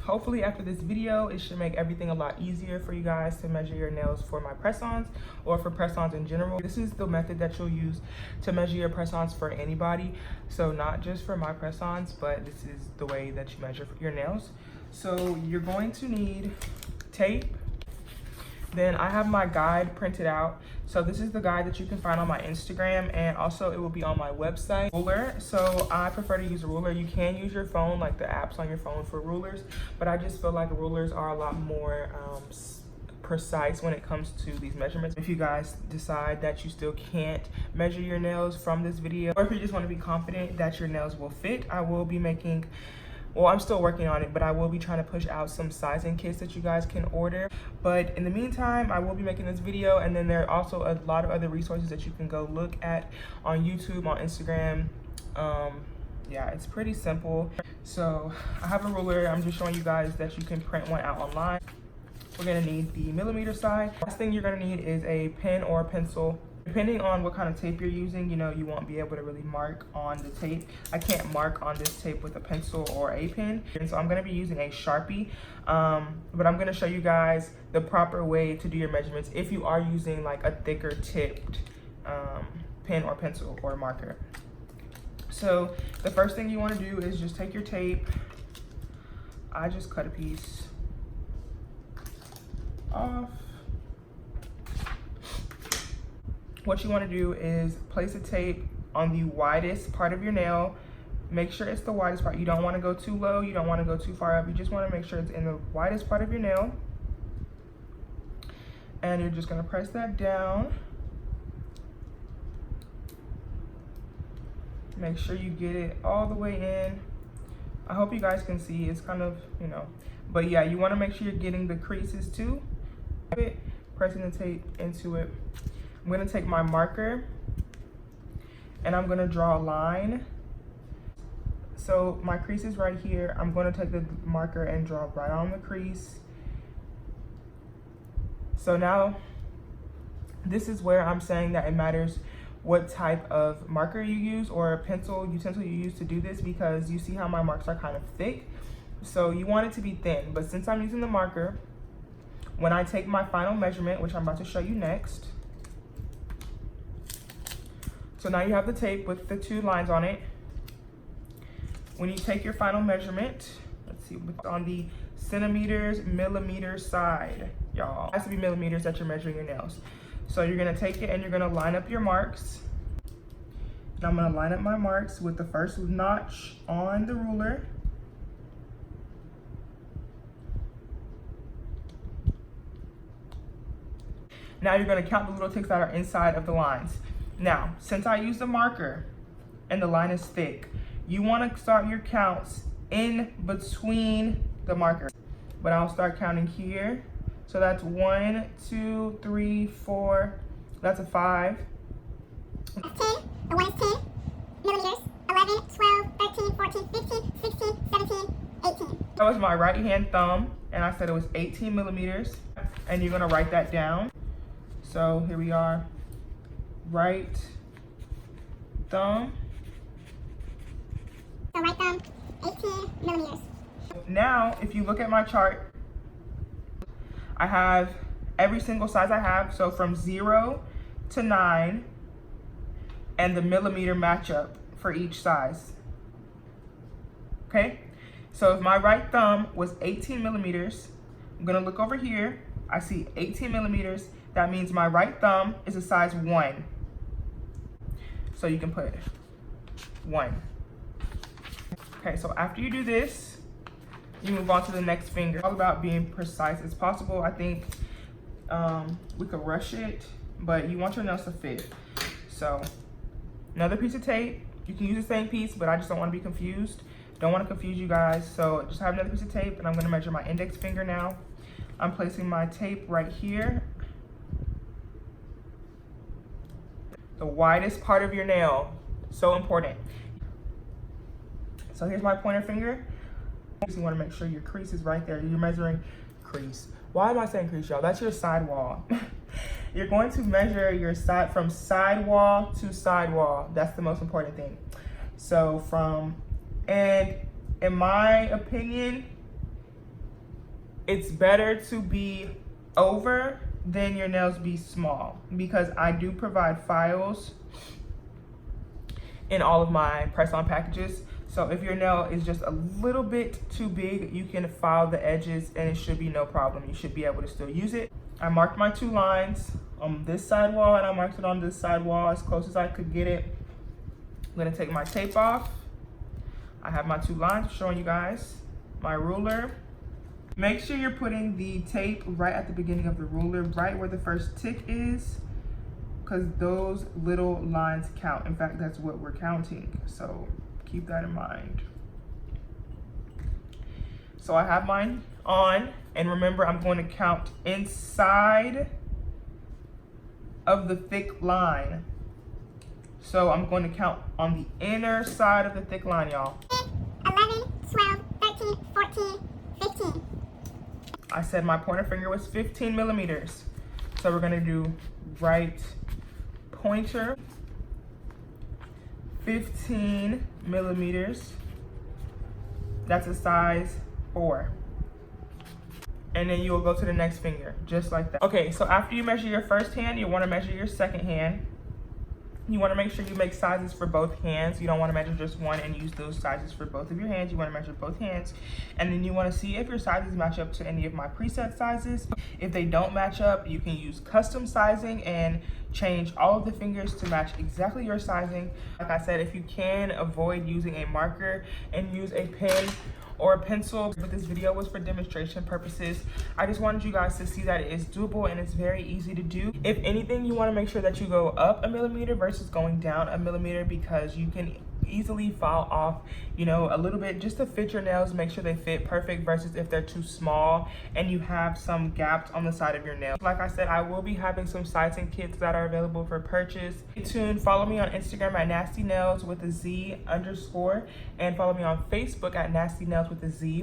hopefully after this video, it should make everything a lot easier for you guys to measure your nails for my press-ons or for press-ons in general. This is the method that you'll use to measure your press-ons for anybody. So not just for my press-ons, but this is the way that you measure your nails. So you're going to need tape. Then I have my guide printed out. So this is the guide that you can find on my Instagram, and also it will be on my website. Ruler, so I prefer to use a ruler. You can use your phone, like the apps on your phone for rulers, but I just feel like rulers are a lot more precise when it comes to these measurements. If you guys decide that you still can't measure your nails from this video, or if you just want to be confident that your nails will fit, I will be making, well, I'm still working on it, but I will be trying to push out some sizing kits that you guys can order. But in the meantime, I will be making this video, and then there are also a lot of other resources that you can go look at on YouTube, on Instagram. Yeah, it's pretty simple. So I have a ruler. I'm just showing you guys that you can print one out online. We're gonna need the millimeter side. Last thing you're gonna need is a pen or a pencil. Depending on what kind of tape you're using, you know, you won't be able to really mark on the tape. I can't mark on this tape with a pencil or a pen. And so I'm gonna be using a Sharpie, but I'm gonna show you guys the proper way to do your measurements if you are using like a thicker tipped pen or pencil or marker. So the first thing you wanna do is just take your tape. I just cut a piece off. What you want to do is place the tape on the widest part of your nail. Make sure it's the widest part. You don't want to go too low, you don't want to go too far up. You just want to make sure it's in the widest part of your nail. And you're just going to press that down. Make sure you get it all the way in. I hope you guys can see. It's kind of, you know, but yeah, you want to make sure you're getting the creases too. Pressing the tape into it. I'm gonna take my marker and I'm gonna draw a line. So my crease is right here. I'm gonna take the marker and draw right on the crease. So now this is where I'm saying that it matters what type of marker you use or a pencil utensil you use to do this, because you see how my marks are kind of thick. So you want it to be thin, but since I'm using the marker, when I take my final measurement, which I'm about to show you next, so now you have the tape with the 2 lines on it. When you take your final measurement, let's see, on the centimeters, millimeters side, y'all. It has to be millimeters that you're measuring your nails. So you're gonna take it and you're gonna line up your marks. And I'm gonna line up my marks with the first notch on the ruler. Now you're gonna count the little ticks that are inside of the lines. Now, since I used the marker and the line is thick, you want to start your counts in between the marker. But I'll start counting here. So that's 1, 2, 3, 4. That's a 5. That's 10. The 1 is 10 millimeters. 11, 12, 13, 14, 15, 16, 17, 18. That was my right hand thumb, and I said it was 18 millimeters. And you're going to write that down. So here we are. Right thumb. So right thumb, 18 millimeters. Now, if you look at my chart, I have every single size I have. So from 0 to 9, and the millimeter matchup for each size. Okay? So if my right thumb was 18 millimeters, I'm gonna look over here. I see 18 millimeters. That means my right thumb is a size 1. So you can put 1. Okay, so after you do this, you move on to the next finger. It's all about being precise as possible. I think we could rush it, but you want your nails to fit. So another piece of tape. You can use the same piece, but I just don't want to be confused. Don't want to confuse you guys. So just have another piece of tape, and I'm going to measure my index finger now. I'm placing my tape right here. The widest part of your nail, so important. So here's my pointer finger. You want to make sure your crease is right there. You're measuring crease. Why am I saying crease, y'all? That's your sidewall. You're going to measure your side from sidewall to sidewall. That's the most important thing. So and in my opinion, it's better to be over than your nails be small, because I do provide files in all of my press-on packages. So if your nail is just a little bit too big, you can file the edges and it should be no problem. You should be able to still use it. I marked my 2 lines on this side wall and I marked it on this side wall as close as I could get it. I'm gonna take my tape off. I have my 2 lines showing you guys. My ruler. Make sure you're putting the tape right at the beginning of the ruler, right where the first tick is, because those little lines count. In fact, that's what we're counting. So keep that in mind. So I have mine on, and remember, I'm going to count inside of the thick line. So I'm going to count on the inner side of the thick line, y'all. 11, 12, 13, 14, 15. I said my pointer finger was 15 millimeters. So we're gonna do right pointer, 15 millimeters. That's a size 4. And then you will go to the next finger, just like that. Okay, so after you measure your first hand, you wanna measure your second hand. You wanna make sure you make sizes for both hands. You don't wanna measure just one and use those sizes for both of your hands. You wanna measure both hands. And then you wanna see if your sizes match up to any of my preset sizes. If they don't match up, you can use custom sizing and change all of the fingers to match exactly your sizing. Like I said, if you can, avoid using a marker and use a pen or a pencil. But this video was for demonstration purposes. I just wanted you guys to see that it is doable and it's very easy to do. If anything, you want to make sure that you go up a millimeter versus going down a millimeter, because you can easily file off, you know, a little bit just to fit your nails, make sure they fit perfect, versus if they're too small and you have some gaps on the side of your nail. Like I said, I will be having some sizing kits that are available for purchase. Stay tuned. Follow me on Instagram at NastyNailz with a Z_, and follow me on Facebook at NastyNailz with a Z.